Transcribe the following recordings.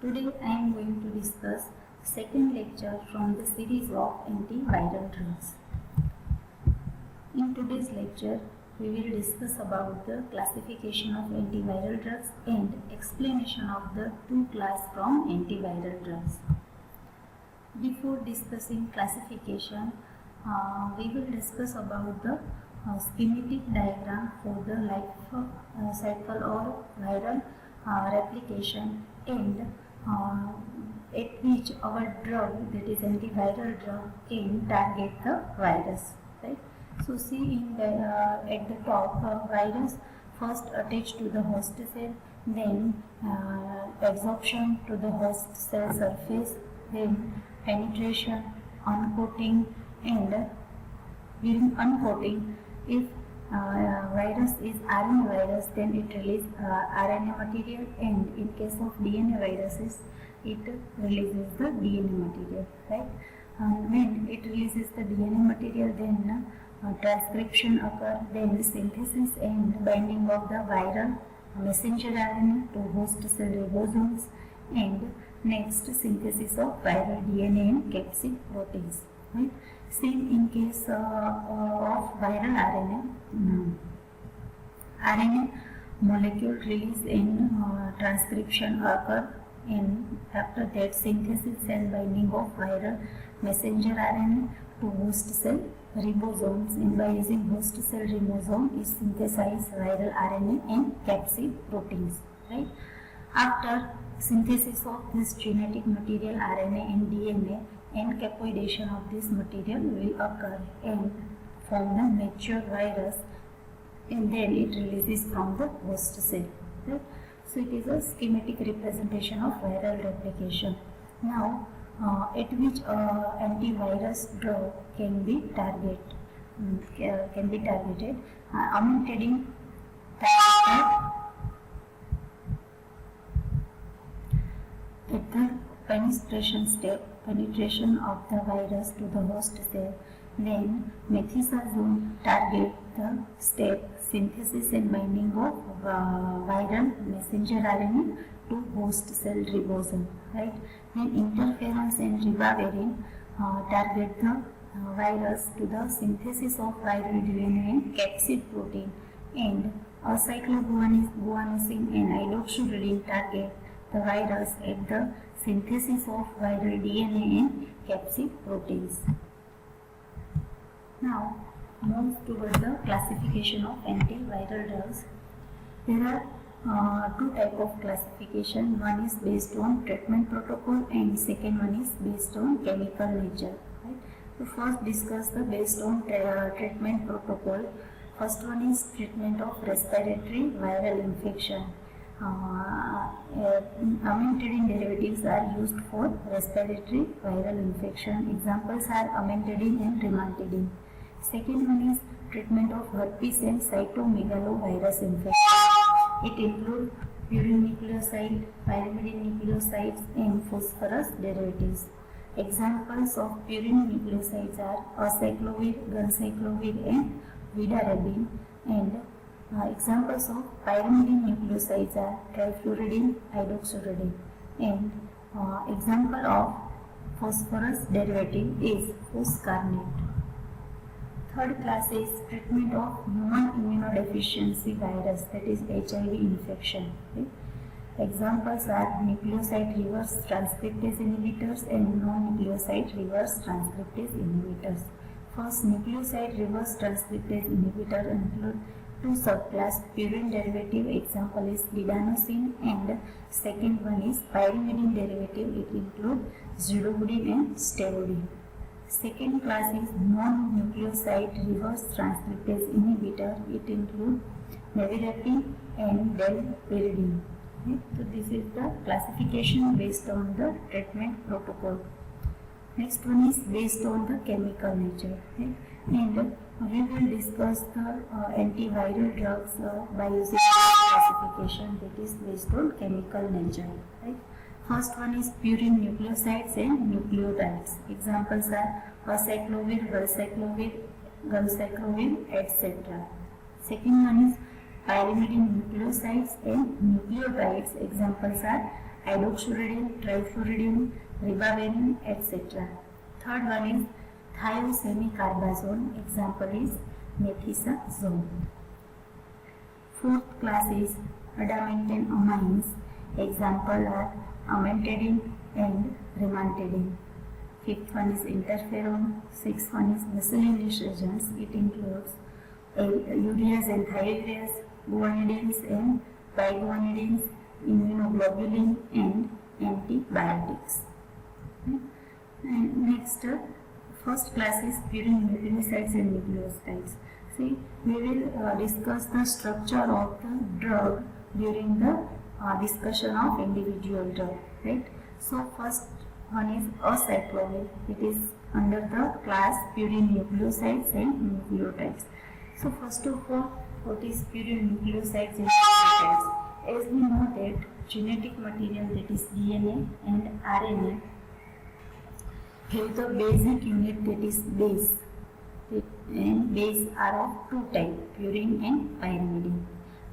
Today I am going to discuss second lecture from the series of antiviral drugs. In today's lecture, we will discuss about the classification of antiviral drugs and explanation of the two classes from antiviral drugs. Before discussing classification, we will discuss about the schematic diagram for the life cycle or viral replication and at which our drug, that is antiviral drug, can target the virus, right? So see in the at the top, virus first attached to the host cell, then absorption to the host cell surface, then penetration, uncoating, and during uncoating, if virus is RNA virus, then it releases RNA material, and in case of DNA viruses, it releases the DNA material, right? When it releases the DNA material, then transcription occurs, then synthesis and binding of the viral messenger RNA to host cell ribosomes, and next synthesis of viral DNA and capsid proteins, right? Same in case of viral RNA. RNA molecule release and transcription occur, and after that synthesis and binding of viral messenger RNA to host cell ribosomes, and by using host cell ribosome is synthesized viral RNA and capsid proteins, right? After synthesis of this genetic material RNA and DNA, encapsulation of this material will occur and form the mature virus, and then it releases from the host cell, right? So it is a schematic representation of viral replication. Now at which antivirus drug can be targeted, amantadine at the penetration step, penetration of the virus to the host cell, then methicillin target the step synthesis and binding of viral messenger RNA to host cell ribosome, right? Then interferons and ribavirin target the virus to the synthesis of viral DNA and capsid protein, and acycloguanosine and iloxuridine target the virus at the synthesis of viral DNA and capsid proteins. Now, move towards the classification of antiviral drugs. There are two types of classification. One is based on treatment protocol, and second one is based on chemical nature. Right? So first discuss the based on treatment protocol. First one is treatment of respiratory viral infection. Amantadine derivatives are used for respiratory viral infection. Examples are amantadine and rimantadine. Second one is treatment of herpes and cytomegalovirus infection. It includes purine nucleoside, pyrimidine nucleosides, and phosphorus derivatives. Examples of purine nucleosides are acyclovir, ganciclovir, and vidarabine, and examples of pyrimidine nucleosides are trifluridine, iloxuridine, and example of phosphorus derivative is phoscarnate. Third class is treatment of human immunodeficiency virus, that is HIV infection. Okay? Examples are nucleoside reverse transcriptase inhibitors and non-nucleoside reverse transcriptase inhibitors. First, nucleoside reverse transcriptase inhibitor include two subclass purine derivative, example is lidanosine, and second one is pyrimidine derivative, it includes zidovudine and stavudine. Second class is non-nucleoside reverse transcriptase inhibitor, it includes nevirapine and dalpiridine. Okay? So this is the classification based on the treatment protocol. Next one is based on the chemical nature. Okay? And we will discuss the antiviral drugs by using classification that is based on chemical nature. Right? First one is purine nucleosides and nucleotides. Examples are acyclovir, ganciclovir, etc. Second one is pyrimidine nucleosides and nucleotides. Examples are hydroxyuridine, trifluridine, ribavirin, etc. Third one is thiosemicarbazole, example is methicillin. Fourth class is adamantane amines, example are amantadine and rimantadine. Fifth one is interferon. Sixth one is miscellaneous agents. It includes ureas and thioureas, guanidines and biguanidines, immunoglobulin and antibiotics. And next, first class is purine nucleosides and nucleosides. See, we will discuss the structure of the drug during the discussion of individual drug, right? So first one is acyclovir. It is under the class purine nucleosides and nucleotides. So first of all, what is purine nucleosides and nucleotides? As we know that genetic material, that is DNA and RNA, have the basic unit, that is base, and base are of two types, purine and pyrimidine.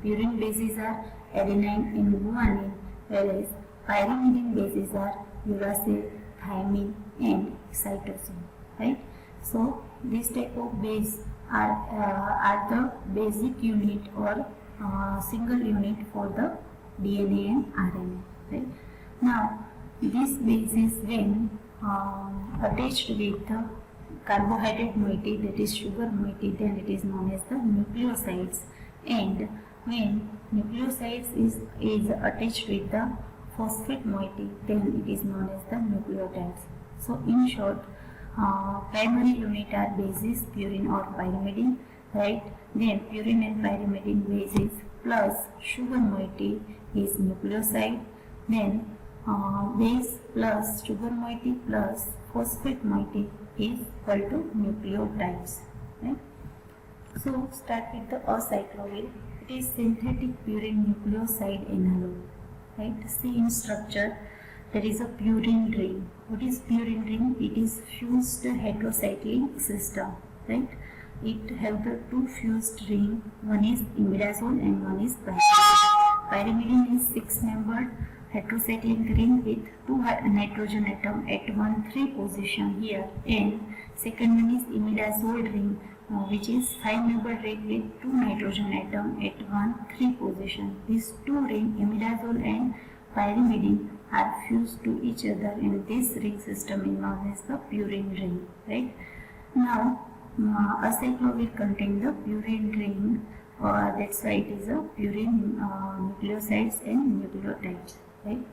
Purine bases are adenine and guanine, whereas pyrimidine bases are uracil, thymine and cytosine, right? So this type of base are the basic unit or single unit for the DNA and RNA, right? Now this base is when attached with the carbohydrate moiety, that is sugar moiety, then it is known as the nucleosides, and when nucleosides is attached with the phosphate moiety, then it is known as the nucleotides. So in short, primary unit are bases, purine or pyrimidine, right? Then purine and pyrimidine bases plus sugar moiety is nucleoside. Then base plus sugar moiety plus phosphate moiety is equal to nucleotides, right? So start with the acyclovir. It is synthetic purine nucleoside analog, right? See in structure, there is a purine ring. What is purine ring? It is fused heterocyclic system, right? It have the two fused ring. One is imidazole and one is pyrimidine. Pyrimidine is 6-membered heterocyclic ring with 2 nitrogen atom at 1,3 position here, and second one is imidazole ring, which is 5-membered ring with 2 nitrogen atom at 1,3 position. These two rings, imidazole and pyrimidine, are fused to each other, and this ring system is known as the purine ring, right? Now acyclovir contains the purine ring, that's why it is a purine nucleosides and nucleotides, right?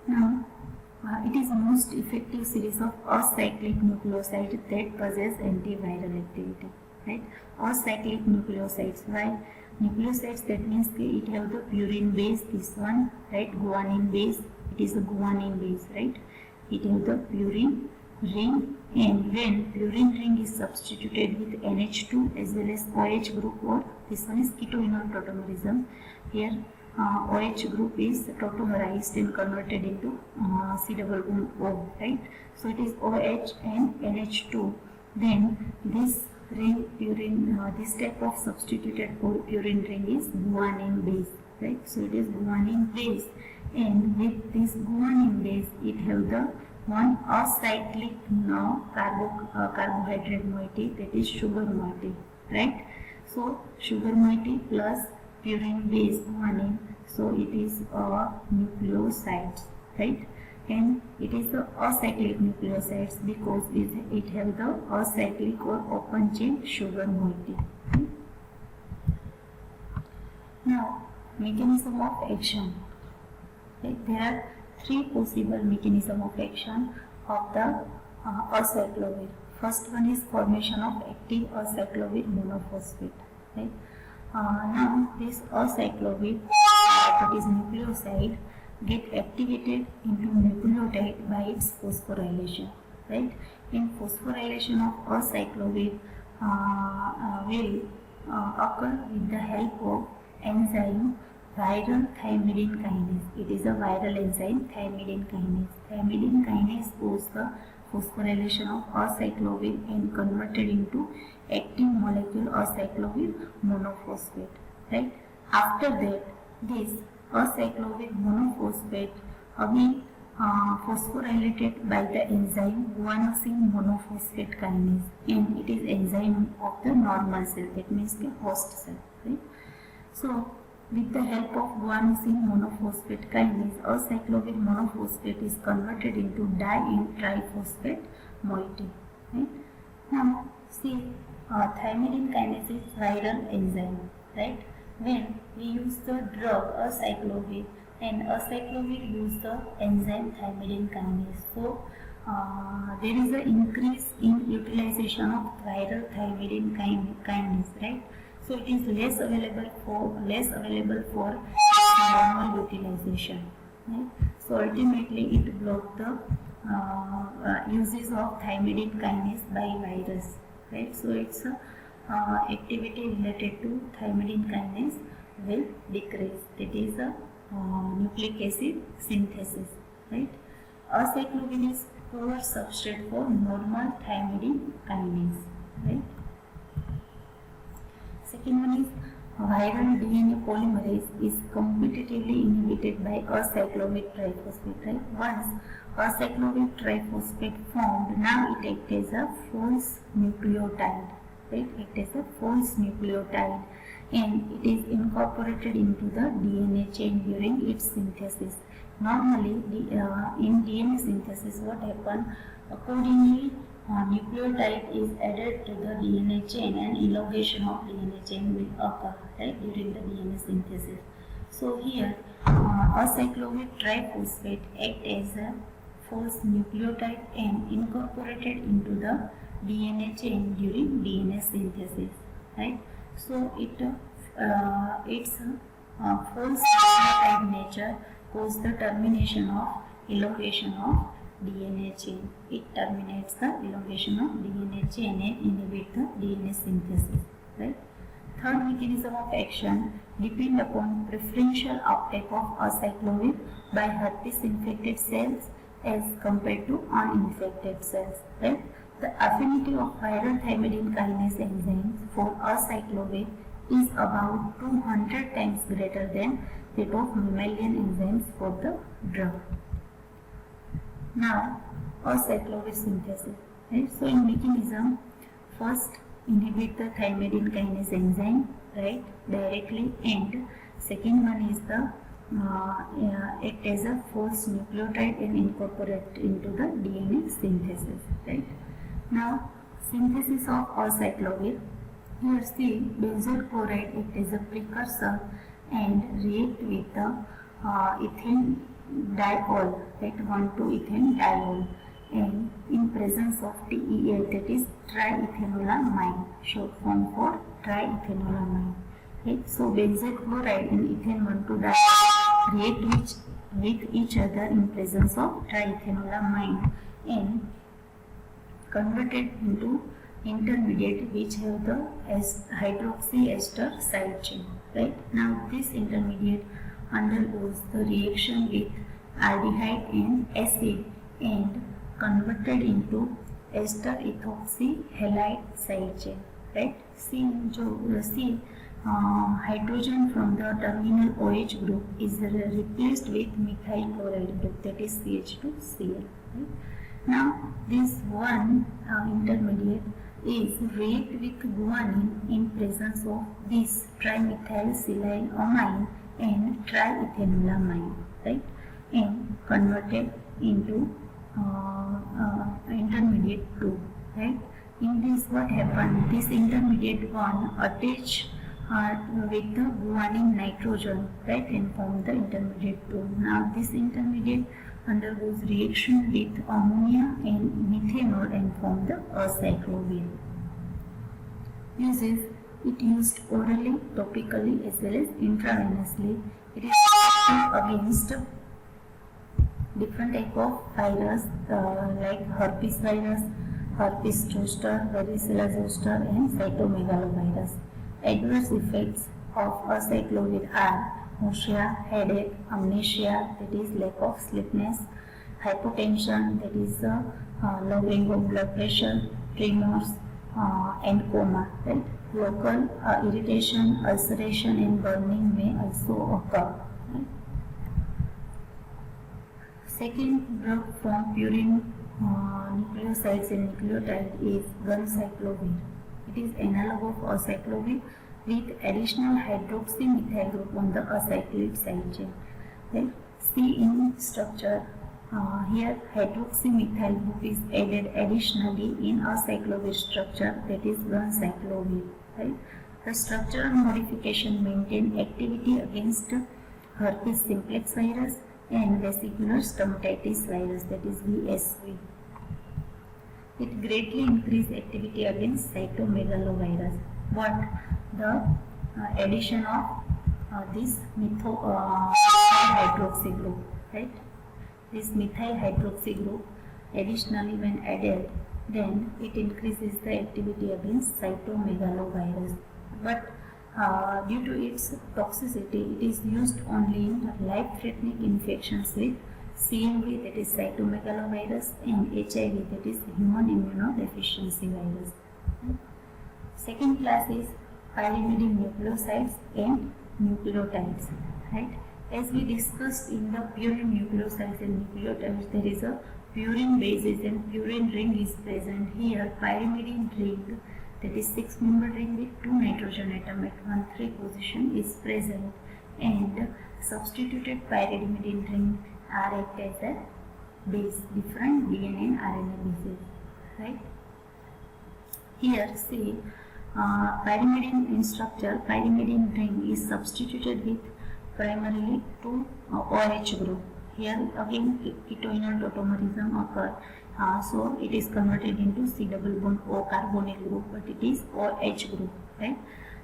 Now it is the most effective series of acyclic nucleosides that possess antiviral activity, right? Acyclic nucleosides. Why? Nucleosides, that means it have the purine base, this one, right? Guanine base, it is a guanine base, right? It have the purine ring, and when purine ring is substituted with NH2 as well as OH group, or this one is ketoenol tautomerism, here OH group is tautomerized and converted into C double bond O, right? So it is OH and NH2. Then this ring purine, this type of substituted purine ring is guanine base, right? So it is guanine base, and with this guanine base, it have the one acyclic carbohydrate moiety, that is sugar moiety, right? So sugar moiety plus purine base guanine, so it is a nucleoside, right? And it is the acyclic nucleosides because it have the acyclic or open chain sugar moiety. Now mechanism of action, right? There are 3 possible mechanism of action of the acyclovir. First one is formation of active acyclovir monophosphate, right? Now this acyclovir, that is nucleoside, get activated into nucleotide by its phosphorylation, right? In phosphorylation of acyclovir will occur with the help of enzyme viral thymidine kinase. It is a viral enzyme, thymidine kinase. Thymidine kinase goes the phosphorylation of acyclovir and converted into active molecule acyclovir monophosphate, right? After that, this acyclovir monophosphate again phosphorylated by the enzyme guanosine monophosphate kinase, and it is enzyme of the normal cell, that means the host cell, right? So with the help of guanosine monophosphate kinase, acyclovir monophosphate is converted into di and triphosphate moiety, right? Now see, thymidine kinase is viral enzyme, right? When we use the drug acyclovir, and acyclovir use the enzyme thymidine kinase, so there is an increase in utilization of viral thymidine kinase, right? So it is less available for normal utilization, right? So ultimately it blocks the uses of thymidine kinase by virus, right? So its activity related to thymidine kinase will decrease. That is a nucleic acid synthesis, right? Acyclovir is poor substrate for normal thymidine kinase, right? Second one is viral DNA polymerase is competitively inhibited by acyclovir triphosphate, right? Once acyclovir triphosphate formed, now it acts as a false nucleotide, right? It is a false nucleotide, and it is incorporated into the DNA chain during its synthesis. Normally, in DNA synthesis, what happens? Accordingly, nucleotide is added to the DNA chain, and elongation of DNA chain will occur, right, during the DNA synthesis. So here, acyclovir triphosphate acts as a false nucleotide and incorporated into the DNA chain during DNA synthesis, right? So its false nucleotide nature causes the termination of elongation of DNA chain. It terminates the elongation of DNA chain and inhibits the DNA synthesis, right? Third mechanism of action depend upon preferential uptake of acyclovir by herpes-infected cells as compared to uninfected cells, right? The affinity of viral thymidine kinase enzymes for acyclovir is about 200 times greater than that of mammalian enzymes for the drug. Now, acyclovir synthesis, right? So in mechanism, first inhibit the thymidine kinase enzyme, right, directly, and second one is the act as a false nucleotide and incorporate into the DNA synthesis, right? Now, synthesis of acyclovir. Here see, benzoyl chloride act as a precursor and react with the ethane diol, right, 1,2-ethane diol, and in presence of TEA, that is triethanolamine, short form for triethanolamine, right? So benzoyl chloride and ethane 1,2-diol react with each other in presence of triethanolamine and converted into intermediate which have the hydroxy ester side chain, right? Now this intermediate undergoes the reaction with aldehyde and acid and converted into ester ethoxy halide side chain, right? See, hydrogen from the terminal OH group is replaced with methyl chloride group, that is CH2Cl, right? Now this one intermediate is react with guanine in presence of this trimethylsilylamine and triethanolamine, right, and converted into intermediate 2, right? In this, what happened? This intermediate one attach with the guanine nitrogen, right, and form the intermediate 2. Now this intermediate undergoes reaction with ammonia and methanol and form the acyclovir. Uses: it used orally, topically as well as intravenously. It is effective against different type of virus like herpes virus, herpes zoster, varicella zoster, and cytomegalovirus. Adverse effects of acyclovir are nausea, headache, amnesia, that is lack of sleepiness, hypotension, that is lowering of blood pressure, tremors, and coma, right? Local irritation, ulceration, and burning may also occur, right? Second drug from purine nucleosides and nucleotide is guncyclovir. It is analog of acyclovir with additional hydroxy methyl group on the acyclid side chain. Then see in structure, here hydroxy methyl group is added additionally in acyclovir structure, that is guncyclovir. Right? The structural modification maintain activity against herpes simplex virus and vesicular stomatitis virus, that is VSV. It greatly increased activity against cytomegalovirus, but the addition of this methyl hydroxy group, right? This methyl hydroxy group additionally when added, then it increases the activity against cytomegalovirus. But due to its toxicity, it is used only in life-threatening infections with CMV, that is cytomegalovirus, and HIV, that is human immunodeficiency virus. Second class is pyrimidine nucleosides and nucleotides. Right? As we discussed in the purine nucleosides and nucleotides, there is a purine basis and purine ring is present. Here, pyrimidine ring, that is 6-membered ring with 2 nitrogen atoms at 1,3 position is present, and substituted pyrimidine ring are act as a base, different DNA and RNA bases. Right? Here, see, pyrimidine in structure, pyrimidine ring is substituted with primarily 2 OH group. Here again ketoenol tautomerism occurs, so it is converted into C double bond O carbonyl group, but it is OH group, right?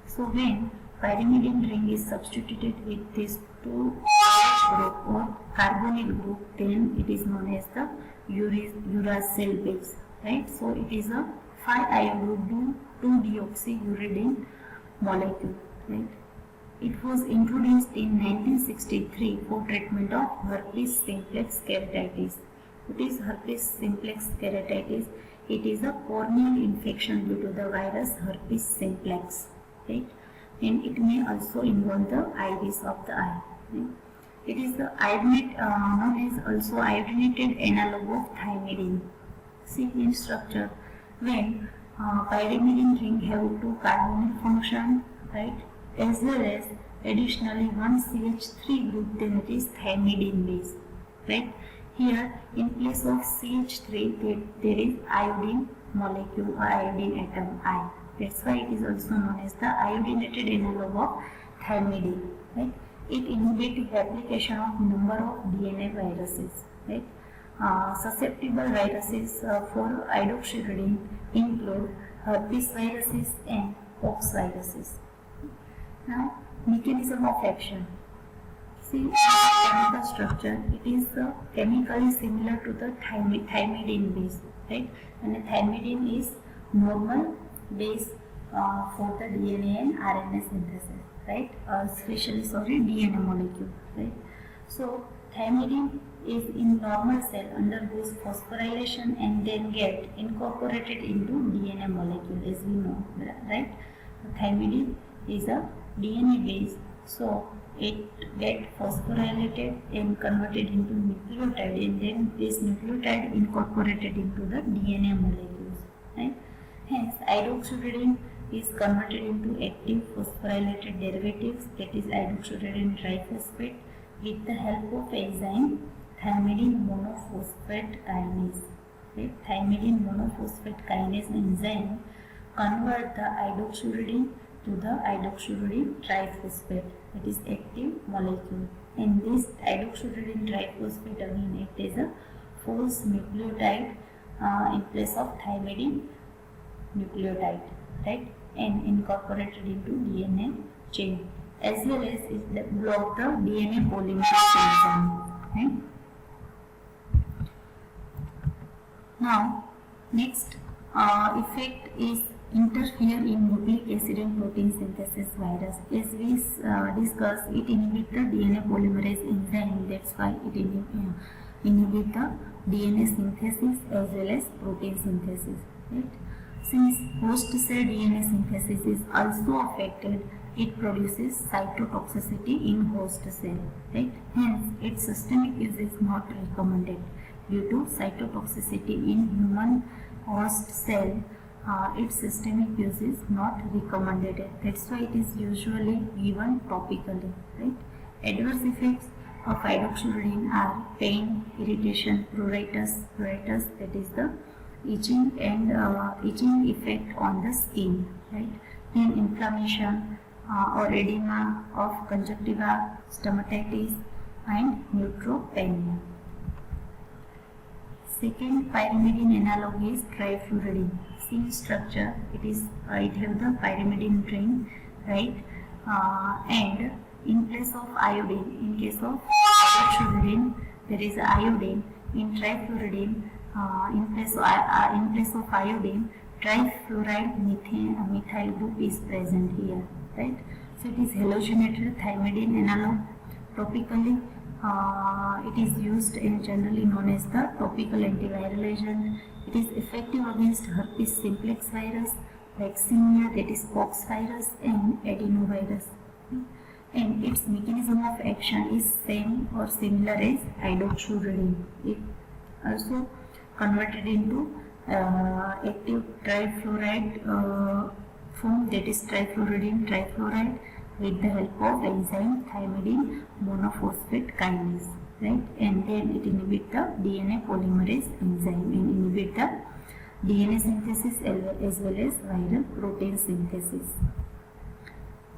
So when pyrimidine ring is substituted with this 2 OH group or carbonyl group, then it is known as the uracil base, right? So it is a 5-iodine 2-deoxyuridine molecule, right? It was introduced in 1963 for treatment of herpes simplex keratitis. What is herpes simplex keratitis? It is a corneal infection due to the virus herpes simplex, right? And it may also involve the iris of the eye. Right? It is the known as also iodinated analog of thymidine. See in structure, when pyrimidine ring have 2 carbonyl function, right? As well as additionally 1 CH3 group, then it is thymidine base, right? Here in place of CH3 there is iodine molecule or iodine atom I. That's why it is also known as the iodinated analog of thymidine, right? It inhibits replication of number of DNA viruses, right? Susceptible viruses for idoxuridine include herpes viruses and pox viruses. Now, mechanism of action. See, chemical structure, it is chemically similar to the thymidine base, right? And the thymidine is normal base for the DNA and RNA synthesis, right? Especially, DNA molecule, right? So, thymidine is in normal cell, undergoes phosphorylation and then get incorporated into DNA molecule, as we know, right? Thymidine is a DNA base, so it get phosphorylated and converted into nucleotide, and then this nucleotide incorporated into the DNA molecules, right? Hence, idoxuridine is converted into active phosphorylated derivatives, that is idoxuridine triphosphate, with the help of enzyme thymidine monophosphate kinase. Right? Thymidine monophosphate kinase enzyme convert the idoxuridine to the idoxuridine triphosphate, that is active molecule, and this idoxuridine triphosphate again acts as a false nucleotide in place of thymidine nucleotide, right, and incorporated into DNA chain, as well as it block the DNA polymerase enzyme, right? Now, next effect is interfere in nucleic acid and protein synthesis virus. As we discussed, it inhibits the DNA polymerase enzyme. That's why it inhibits the DNA synthesis as well as protein synthesis. Right? Since host cell DNA synthesis is also affected, it produces cytotoxicity in host cell, right? Hence, its systemic use is not recommended due to cytotoxicity in human host cell. Its systemic use is not recommended. That's why it is usually given topically, right? Adverse effects of hydroxyurea are pain, irritation, pruritus, that is the itching and itching effect on the skin, right? Then inflammation or edema of conjunctiva, stomatitis and neutropenia. Second pyrimidine analog is trifluridine. See structure, it have the pyrimidine ring, right? And in place of iodine, in case of hydroxyurea, there is iodine. In trifluridine, in place of iodine, trifluoride methyl group is present here, right? So it is halogenated thymidine analog. Topically, it is used and generally known as the topical antiviral agent. It is effective against herpes simplex virus, vaccinia, that is pox virus, and adenovirus. And its mechanism of action is same or similar as hydroxyurea. It also converted into active trifluoride form, that is trifluoridine trifluoride, with the help of enzyme thymidine monophosphate kinase, right? And then it inhibits the DNA polymerase enzyme and inhibit the DNA synthesis as well as viral protein synthesis.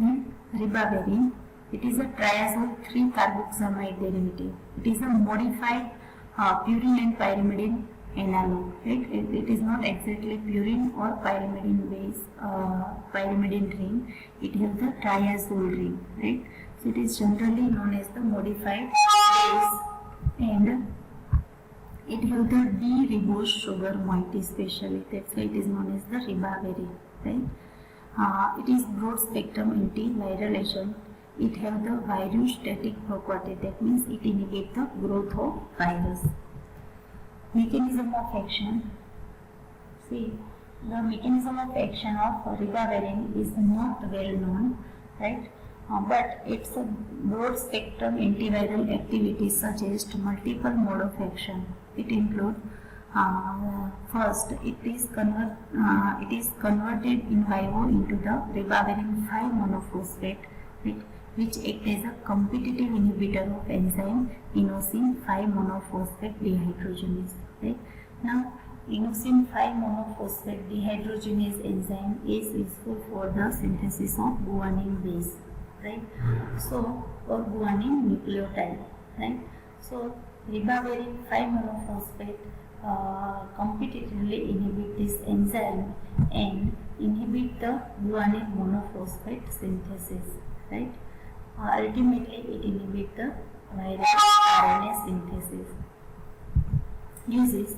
Then ribavirin, it is a triazole 3-carboxamide derivative. It is a modified purine and pyrimidine analog, right? It is not exactly purine or pyrimidine base, pyrimidine ring. It has the triazole ring, right? So it is generally known as the modified base, and it has the D-ribose sugar moiety especially. That's why it is known as the ribavirin, right? It is broad spectrum antiviral agent. It has the virostatic property, that means it inhibits the growth of virus. Mechanism of action. See, the mechanism of action of ribavirin is not well known, right? But its a broad spectrum antiviral activity suggests multiple mode of action. It includes first, it is converted in vivo into the ribavirin 5 monophosphate, which acts as a competitive inhibitor of enzyme inosine 5 monophosphate dehydrogenase. Right? Now, inosine 5 monophosphate dehydrogenase enzyme is useful for the synthesis of guanine base, right? So, or guanine nucleotide, right? So, ribavirin 5 monophosphate competitively inhibit this enzyme and inhibit the guanine monophosphate synthesis, right? Ultimately, it inhibits the viral RNA synthesis. Uses: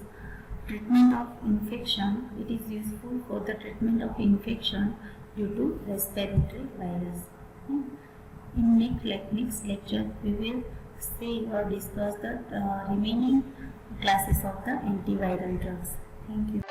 treatment of infection. It is useful for the treatment of infection due to respiratory virus. In next lecture, we will see or discuss the remaining classes of the antiviral drugs. Thank you.